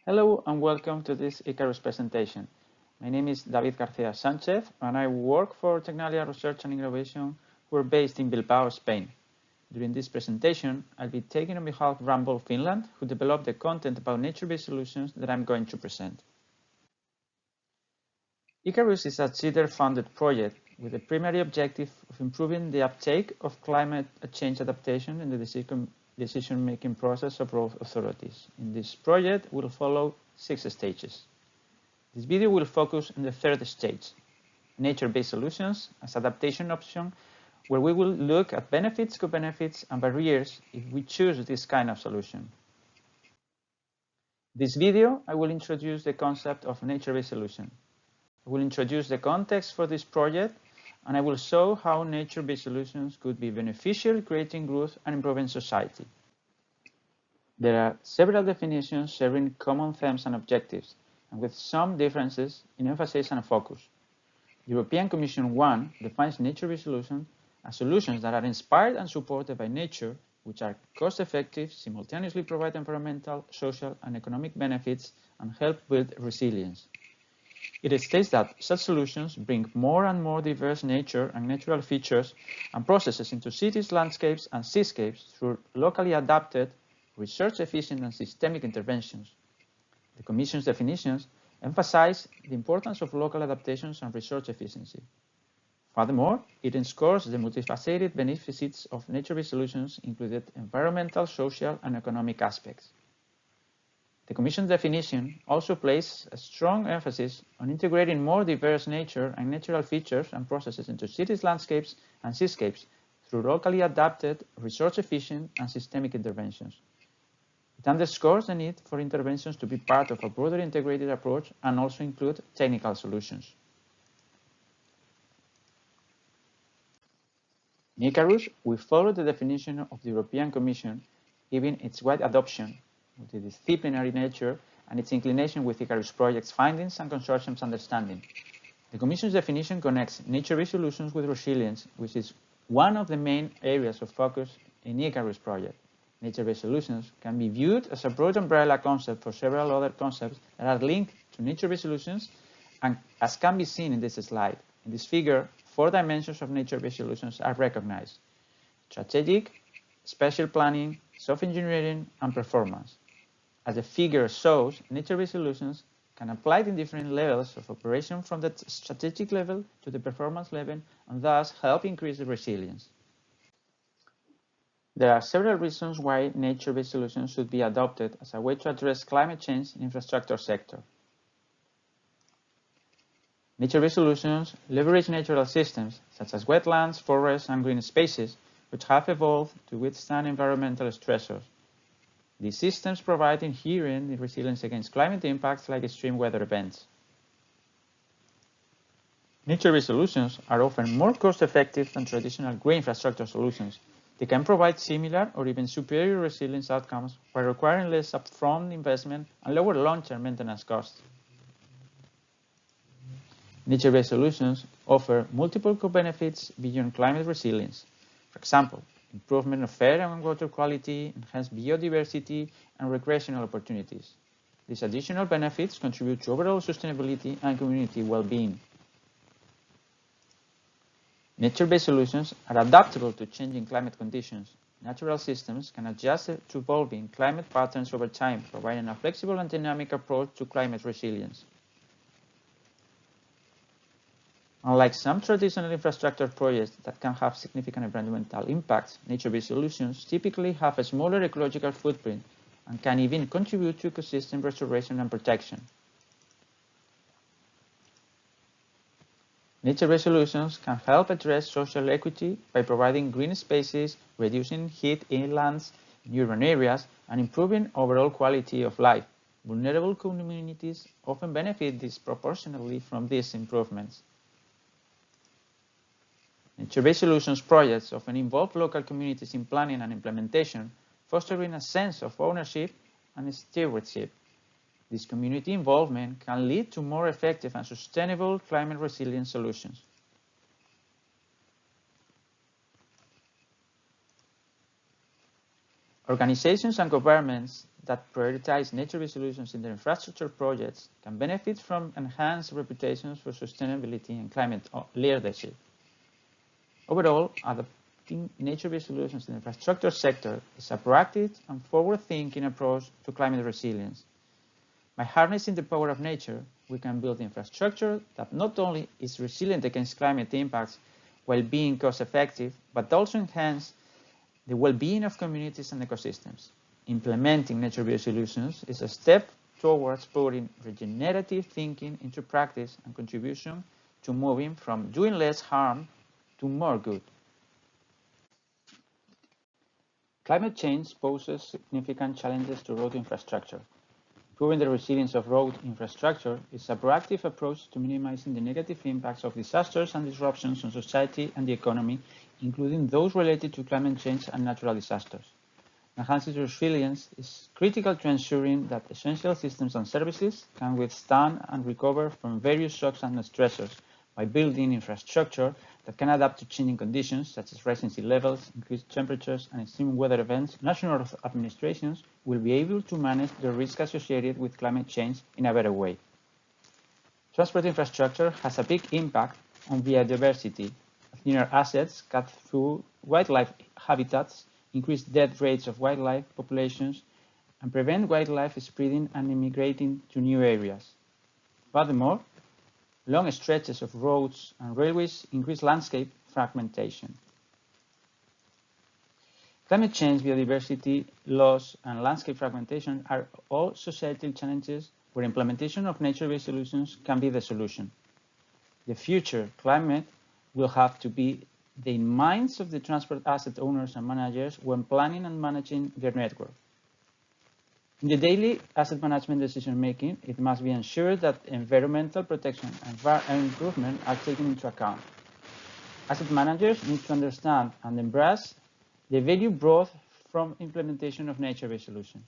Hello and welcome to this Icarus presentation. My name is David Garcia Sanchez and I work for Technalia Research and Innovation, who are based in Bilbao, Spain. During this presentation, I'll be taking on behalf of Ramboll Finland, who developed the content about nature-based solutions that I'm going to present. Icarus is a CEDAR-funded project with the primary objective of improving the uptake of climate change adaptation in the decision-making process of road authorities. In this project, we'll follow 6 stages. This video will focus on the third stage, nature-based solutions as adaptation option, where we will look at benefits, co-benefits, and barriers if we choose this kind of solution. In this video, I will introduce the concept of nature-based solution. I will introduce the context for this project, and I will show how nature-based solutions could be beneficial, creating growth and improving society. There are several definitions sharing common themes and objectives, and with some differences in emphasis and focus. The European Commission 1 defines nature-based solutions as solutions that are inspired and supported by nature, which are cost-effective, simultaneously provide environmental, social, and economic benefits, and help build resilience. It states that such solutions bring more and more diverse nature and natural features and processes into cities, landscapes, and seascapes through locally adapted, research-efficient, and systemic interventions. The Commission's definitions emphasize the importance of local adaptations and research efficiency. Furthermore, it underscores the multifaceted benefits of nature-based solutions, including environmental, social, and economic aspects. The Commission's definition also places a strong emphasis on integrating more diverse nature and natural features and processes into cities, landscapes, and seascapes through locally adapted, resource-efficient, and systemic interventions. It underscores the need for interventions to be part of a broader integrated approach and also include technical solutions. In Icarus, we follow the definition of the European Commission, given its wide adoption, multidisciplinary nature, and its inclination with Icarus project's findings and consortium's understanding. The Commission's definition connects nature-based solutions with resilience, which is one of the main areas of focus in Icarus project. Nature-based solutions can be viewed as a broad umbrella concept for several other concepts that are linked to nature-based solutions, and as can be seen in this slide. In this figure, 4 dimensions of nature-based solutions are recognized: strategic, spatial planning, soft engineering, and performance. As the figure shows, nature-based solutions can apply in different levels of operation from the strategic level to the performance level, and thus help increase the resilience. There are several reasons why nature-based solutions should be adopted as a way to address climate change in the infrastructure sector. Nature-based solutions leverage natural systems, such as wetlands, forests, and green spaces, which have evolved to withstand environmental stressors. These systems provide inherent resilience against climate impacts like extreme weather events. Nature-based solutions are often more cost-effective than traditional green infrastructure solutions. They can provide similar or even superior resilience outcomes while requiring less upfront investment and lower long-term maintenance costs. Nature-based solutions offer multiple co-benefits beyond climate resilience. For example, improvement of air and water quality, enhanced biodiversity, and recreational opportunities. These additional benefits contribute to overall sustainability and community well-being. Nature-based solutions are adaptable to changing climate conditions. Natural systems can adjust to evolving climate patterns over time, providing a flexible and dynamic approach to climate resilience. Unlike some traditional infrastructure projects that can have significant environmental impacts, nature-based solutions typically have a smaller ecological footprint and can even contribute to ecosystem restoration and protection. Nature-based solutions can help address social equity by providing green spaces, reducing heat inlands in urban areas, and improving overall quality of life. Vulnerable communities often benefit disproportionately from these improvements. Nature-based solutions projects often involve local communities in planning and implementation, fostering a sense of ownership and stewardship. This community involvement can lead to more effective and sustainable climate-resilient solutions. Organizations and governments that prioritize nature-based solutions in their infrastructure projects can benefit from enhanced reputations for sustainability and climate leadership. Overall, adopting nature-based solutions in the infrastructure sector is a proactive and forward-thinking approach to climate resilience. By harnessing the power of nature, we can build infrastructure that not only is resilient against climate impacts while being cost-effective, but also enhance the well-being of communities and ecosystems. Implementing nature-based solutions is a step towards putting regenerative thinking into practice and contribution to moving from doing less harm to more good. Climate change poses significant challenges to road infrastructure. Improving the resilience of road infrastructure is a proactive approach to minimizing the negative impacts of disasters and disruptions on society and the economy, including those related to climate change and natural disasters. Enhancing resilience is critical to ensuring that essential systems and services can withstand and recover from various shocks and stressors by building infrastructure that can adapt to changing conditions such as rising sea levels, increased temperatures, and extreme weather events. National administrations will be able to manage the risk associated with climate change in a better way. Transport infrastructure has a big impact on biodiversity. Linear assets cut through wildlife habitats, increase death rates of wildlife populations, and prevent wildlife spreading and immigrating to new areas. Furthermore, long stretches of roads and railways increase landscape fragmentation. Climate change, biodiversity loss, and landscape fragmentation are all societal challenges where implementation of nature-based solutions can be the solution. The future climate will have to be the minds of the transport asset owners and managers when planning and managing their network. In the daily asset management decision-making, it must be ensured that environmental protection and improvement are taken into account. Asset managers need to understand and embrace the value brought from implementation of nature-based solutions.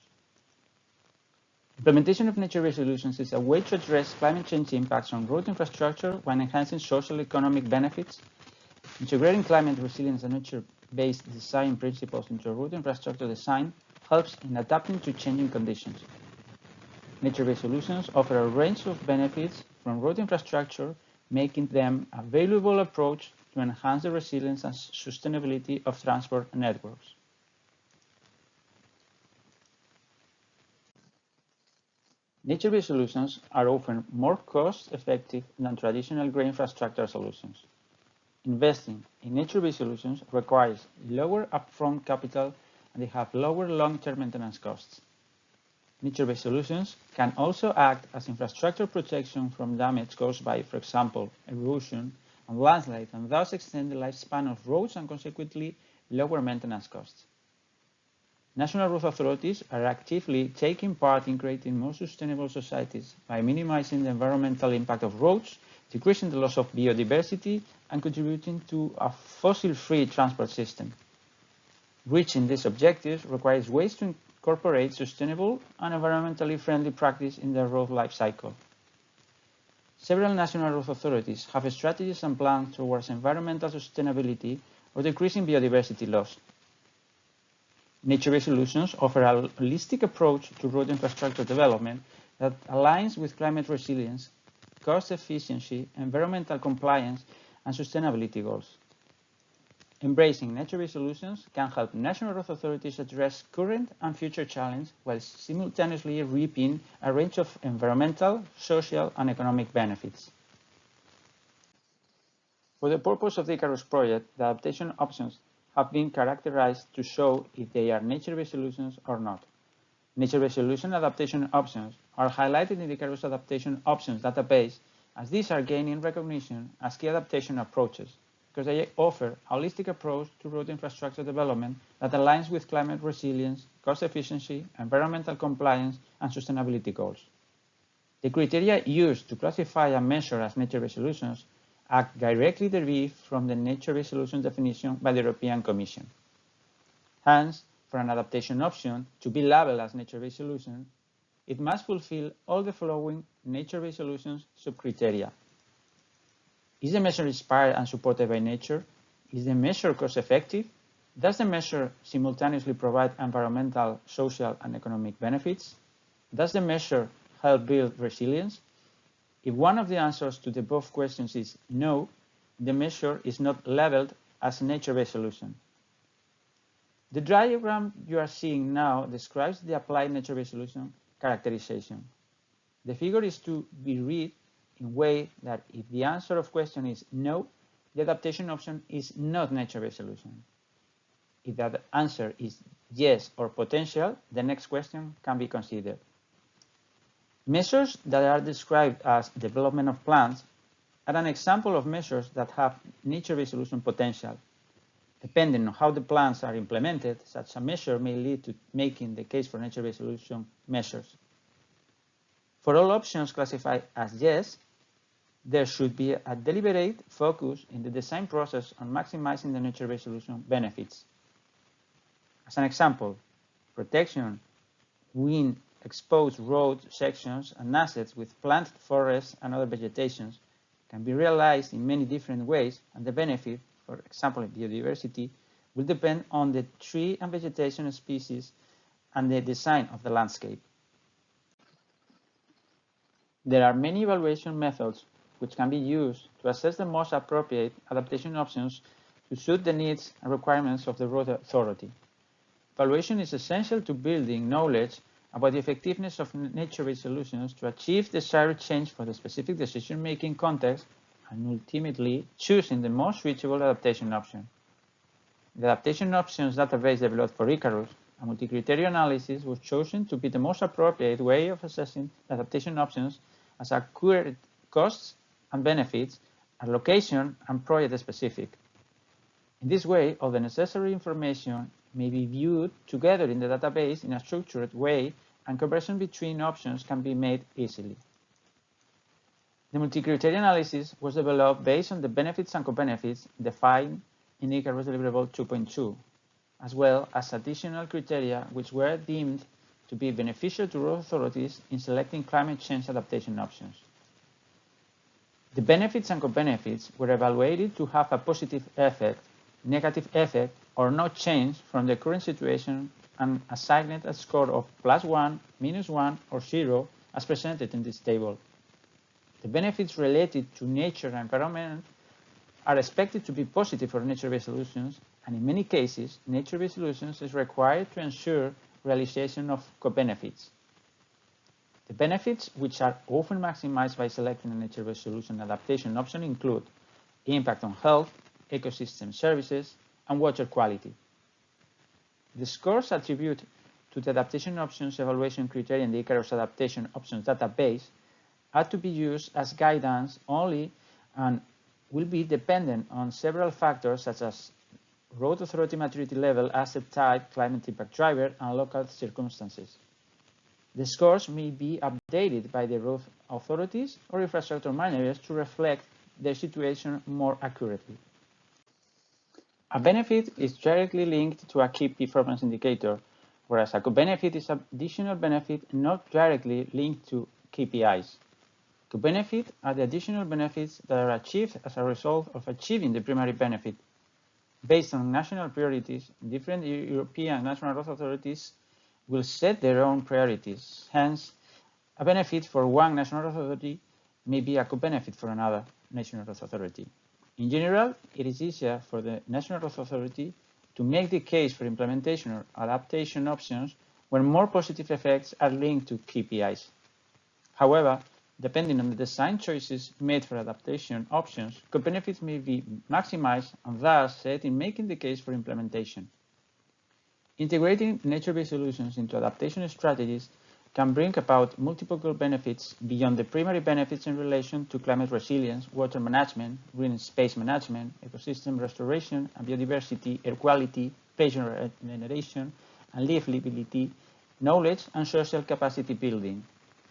Implementation of nature-based solutions is a way to address climate change impacts on road infrastructure while enhancing social economic benefits. Integrating climate resilience and nature-based design principles into road infrastructure design helps in adapting to changing conditions. Nature-based solutions offer a range of benefits from road infrastructure, making them a valuable approach to enhance the resilience and sustainability of transport networks. Nature-based solutions are often more cost-effective than traditional grey infrastructure solutions. Investing in nature-based solutions requires lower upfront capital and they have lower long-term maintenance costs. Nature-based solutions can also act as infrastructure protection from damage caused by, for example, erosion and landslide, and thus extend the lifespan of roads and consequently lower maintenance costs. National road authorities are actively taking part in creating more sustainable societies by minimizing the environmental impact of roads, decreasing the loss of biodiversity, and contributing to a fossil-free transport system. Reaching these objectives requires ways to incorporate sustainable and environmentally friendly practice in the road life cycle. Several national road authorities have strategies and plans towards environmental sustainability or decreasing biodiversity loss. Nature-based solutions offer a holistic approach to road infrastructure development that aligns with climate resilience, cost efficiency, environmental compliance, and sustainability goals. Embracing nature-based solutions can help national road authorities address current and future challenges while simultaneously reaping a range of environmental, social, and economic benefits. For the purpose of the Icarus project, the adaptation options have been characterized to show if they are nature-based solutions or not. Nature-based solution adaptation options are highlighted in the Icarus Adaptation Options database as these are gaining recognition as key adaptation approaches because they offer a holistic approach to road infrastructure development that aligns with climate resilience, cost efficiency, environmental compliance, and sustainability goals. The criteria used to classify and measure as nature-based solutions are directly derived from the nature-based solution definition by the European Commission. Hence, for an adaptation option to be labeled as nature-based solution, it must fulfill all the following nature-based solutions sub-criteria. Is the measure inspired and supported by nature? Is the measure cost-effective? Does the measure simultaneously provide environmental, social, and economic benefits? Does the measure help build resilience? If one of the answers to the above questions is no, the measure is not labeled as a nature-based solution. The diagram you are seeing now describes the applied nature-based solution characterization. The figure is to be read in a way that if the answer of question is no, the adaptation option is not nature-based solution. If that answer is yes or potential, the next question can be considered. Measures that are described as development of plants are an example of measures that have nature-based solution potential. Depending on how the plans are implemented, such a measure may lead to making the case for nature-based solution measures. For all options classified as yes, there should be a deliberate focus in the design process on maximizing the nature-based solution benefits. As an example, protection, wind exposed road sections and assets with planted forests and other vegetations can be realized in many different ways, and the benefit, for example, in biodiversity, will depend on the tree and vegetation species and the design of the landscape. There are many evaluation methods which can be used to assess the most appropriate adaptation options to suit the needs and requirements of the road authority. Evaluation is essential to building knowledge about the effectiveness of nature-based solutions to achieve desired change for the specific decision-making context and ultimately choosing the most reachable adaptation option. The adaptation options database developed for Icarus, a multi-criteria analysis was chosen to be the most appropriate way of assessing adaptation options as accurate costs and benefits are location and project specific. In this way, all the necessary information may be viewed together in the database in a structured way, and comparison between options can be made easily. The multi-criteria analysis was developed based on the benefits and co-benefits defined in Icarus Deliverable 2.2, as well as additional criteria which were deemed to be beneficial to road authorities in selecting climate change adaptation options. The benefits and co-benefits were evaluated to have a positive effect, negative effect, or no change from the current situation and assigned a score of +1, -1, or 0 as presented in this table. The benefits related to nature and environment are expected to be positive for nature-based solutions, and in many cases, nature-based solutions is required to ensure realization of co-benefits. The benefits, which are often maximized by selecting a nature-based solution adaptation option, include impact on health, ecosystem services, and water quality. The scores attributed to the adaptation options evaluation criteria in the Icarus adaptation options database are to be used as guidance only and will be dependent on several factors such as road authority maturity level, asset type, climate impact driver, and local circumstances. The scores may be updated by the road authorities or infrastructure managers to reflect their situation more accurately. A benefit is directly linked to a key performance indicator, whereas a co-benefit is an additional benefit not directly linked to KPIs. Co-benefit are the additional benefits that are achieved as a result of achieving the primary benefit. Based on national priorities, different European national road authorities will set their own priorities. Hence, a benefit for one national road authority may be a co-benefit for another national road authority. In general, it is easier for the national road authority to make the case for implementation or adaptation options when more positive effects are linked to KPIs. However, depending on the design choices made for adaptation options, co-benefits may be maximized and thus set in making the case for implementation. Integrating nature-based solutions into adaptation strategies can bring about multiple benefits beyond the primary benefits in relation to climate resilience, water management, green space management, ecosystem restoration and biodiversity, air quality, patient regeneration and livability, knowledge and social capacity building.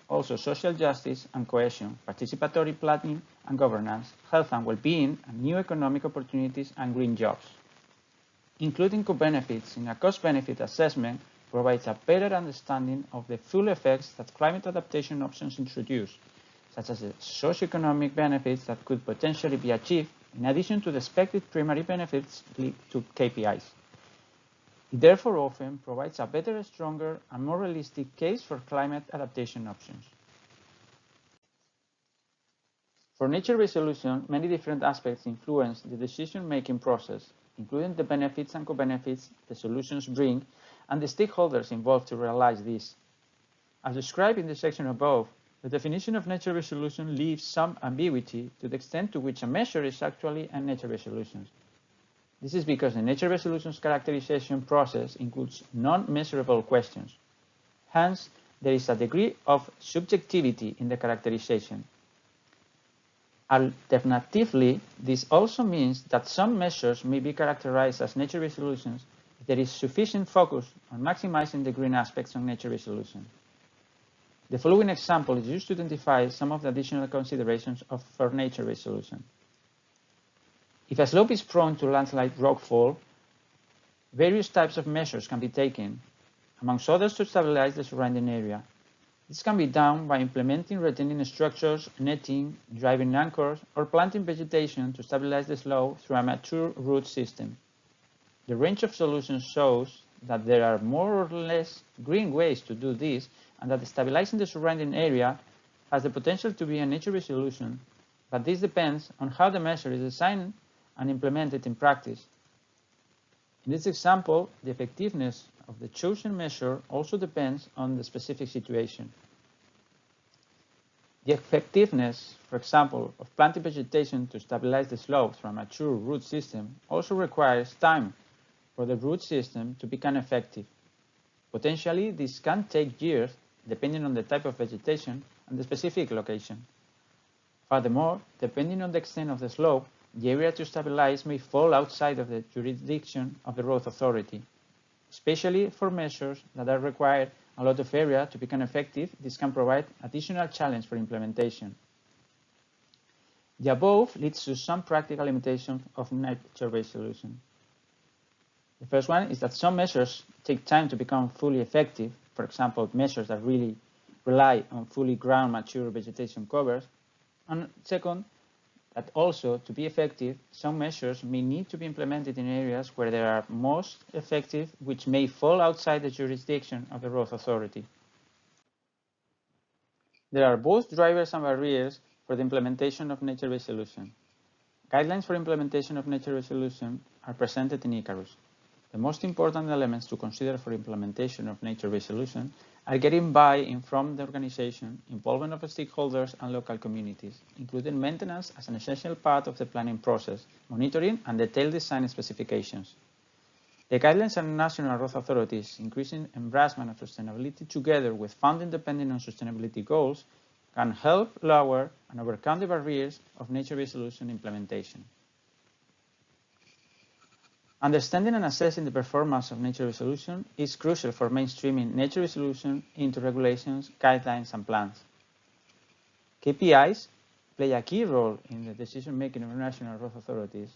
Also social justice and cohesion, participatory planning and governance, health and well-being, and new economic opportunities and green jobs. Including co-benefits in a cost-benefit assessment provides a better understanding of the full effects that climate adaptation options introduce, such as the socioeconomic benefits that could potentially be achieved, in addition to the expected primary benefits linked to KPIs. It therefore often provides a better, stronger, and more realistic case for climate adaptation options. For nature-based solutions, many different aspects influence the decision-making process, including the benefits and co-benefits the solutions bring and the stakeholders involved to realize this. As described in the section above, the definition of nature-based solution leaves some ambiguity to the extent to which a measure is actually a nature-based solution. This is because the nature-based solutions characterization process includes non-measurable questions. Hence, there is a degree of subjectivity in the characterization. Alternatively, this also means that some measures may be characterized as nature-based solutions if there is sufficient focus on maximizing the green aspects of nature-based solutions. The following example is used to identify some of the additional considerations for nature-based solutions. If a slope is prone to landslide rockfall, various types of measures can be taken, amongst others to stabilize the surrounding area. This can be done by implementing retaining structures, netting, driving anchors, or planting vegetation to stabilize the slope through a mature root system. The range of solutions shows that there are more or less green ways to do this, and that stabilizing the surrounding area has the potential to be a nature-based solution, but this depends on how the measure is designed and implemented in practice. In this example, the effectiveness of the chosen measure also depends on the specific situation. The effectiveness, for example, of planting vegetation to stabilize the slope through a mature root system also requires time for the root system to become effective. Potentially, this can take years depending on the type of vegetation and the specific location. Furthermore, depending on the extent of the slope, the area to stabilize may fall outside of the jurisdiction of the road authority. Especially for measures that are required a lot of area to become effective, this can provide additional challenge for implementation. The above leads to some practical limitations of nature-based solutions. The first one is that some measures take time to become fully effective, for example, measures that really rely on fully ground mature vegetation covers. And second, that also, to be effective, some measures may need to be implemented in areas where they are most effective, which may fall outside the jurisdiction of the road authority. There are both drivers and barriers for the implementation of nature-based solutions. Guidelines for implementation of nature-based solutions are presented in Icarus. The most important elements to consider for implementation of nature-based solutions are getting buy-in from the organization, involvement of stakeholders and local communities, including maintenance as an essential part of the planning process, monitoring and detailed design specifications. The guidelines and national road authorities increasing embracement of sustainability together with funding depending on sustainability goals can help lower and overcome the barriers of nature-based solution implementation. Understanding and assessing the performance of nature-based solutions is crucial for mainstreaming nature-based solutions into regulations, guidelines, and plans. KPIs play a key role in the decision-making of national road authorities.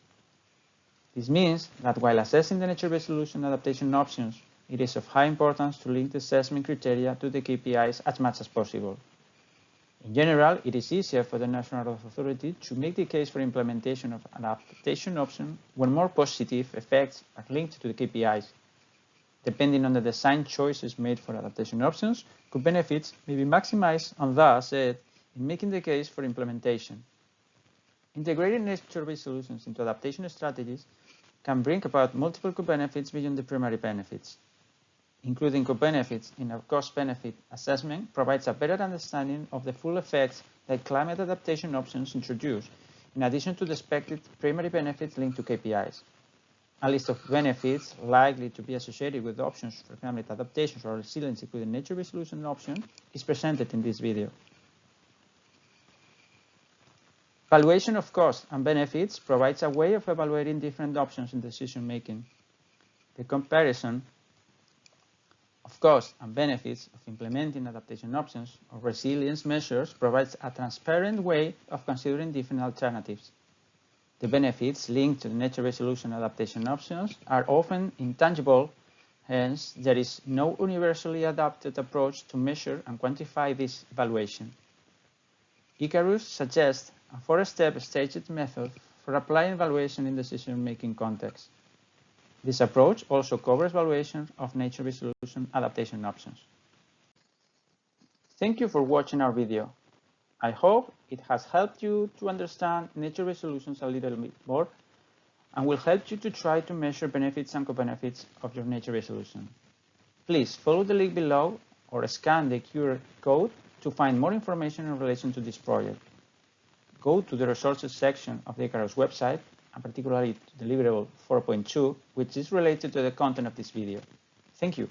This means that while assessing the nature-based solution adaptation options, it is of high importance to link the assessment criteria to the KPIs as much as possible. In general, it is easier for the National Road Authority to make the case for implementation of an adaptation option when more positive effects are linked to the KPIs. Depending on the design choices made for adaptation options, co-benefits may be maximized and thus aid in making the case for implementation. Integrating nature-based solutions into adaptation strategies can bring about multiple co-benefits beyond the primary benefits. Including co-benefits in a cost-benefit assessment provides a better understanding of the full effects that climate adaptation options introduce, in addition to the expected primary benefits linked to KPIs. A list of benefits likely to be associated with options for climate adaptation or resilience, including nature-based solution option, is presented in this video. Evaluation of costs and benefits provides a way of evaluating different options in decision-making. The comparison of costs and benefits of implementing adaptation options or resilience measures provides a transparent way of considering different alternatives. The benefits linked to the nature-based solution adaptation options are often intangible, hence there is no universally adapted approach to measure and quantify this evaluation. Icarus suggests a four-step staged method for applying evaluation in decision-making context. This approach also covers evaluation of nature-based solution adaptation options. Thank you for watching our video. I hope it has helped you to understand nature-based solutions a little bit more and will help you to try to measure benefits and co-benefits of your nature-based solution. Please follow the link below or scan the QR code to find more information in relation to this project. Go to the resources section of the ICAROS website, and particularly to deliverable 4.2, which is related to the content of this video. Thank you.